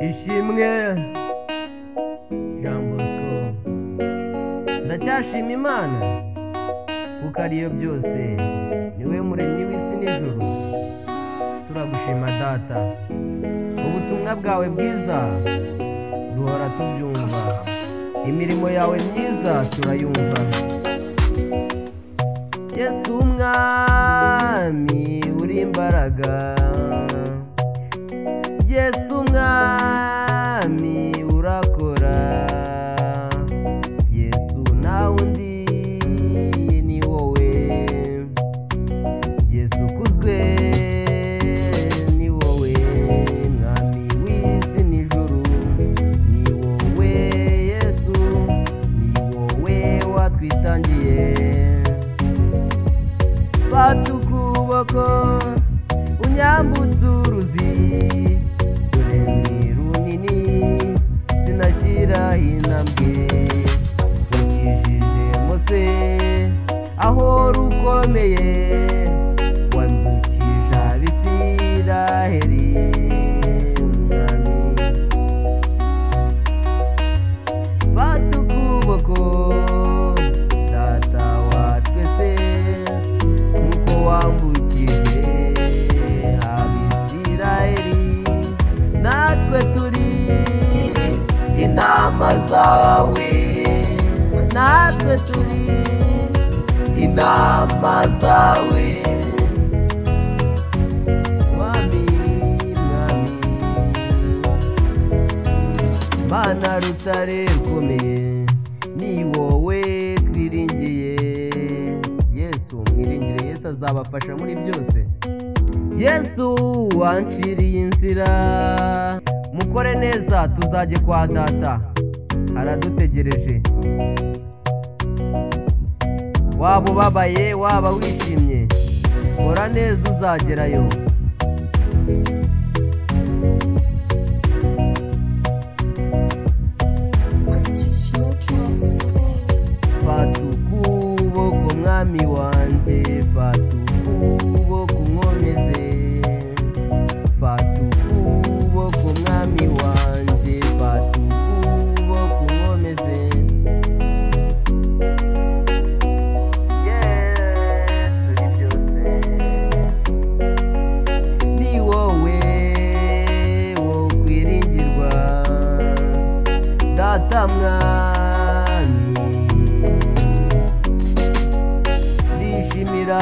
ishimwe Jean Bosco. Ndacyashima Imana kuko ariyo byose, niwe muremyi w'isi n'ijuru. Turagushima Data, ubutumwa bwawe bwiza duhora tubyumva, imirimo yawe myiza turayumva. Yesu umwami uri imbaraga, Yesu umwami urakora, Yesu nta wundi ni wowe, Yesu ukuzwe ni wowe, mwami w'isi n'ijuru ni wowe, Yesu ni wowe watwitangiye. Fata ukuboko unyambutse uruzi, dore ni runini sinashyira intambwe. Wakijije Mose aho rukomeye, wambukije Abisiraheli mwami. Fata ukuboko Data wa twese, nkuko wambukije Abisiraheli, natwe turi intama zawe, natwe turi intama zawe mwami, mwami. Mana rutare rukomeye, ni wowe twiringiye. Yesu mwiringire, Yesu azabafasha muri byose. Yesu wanciriye inzira, mukore neza tuzajye kwa Data, aradutegereje. Waba ubabaye waba wishimye, kora neza uzagerayo. Fata ukuboko mwami wanjye, fata ukuboko unkomeze, fata ukuboko mwami wanjye, fata ukuboko unkomeze. Yesu uri byose, ni wowe wo kwiringirwa, Data mwami. Ndishimira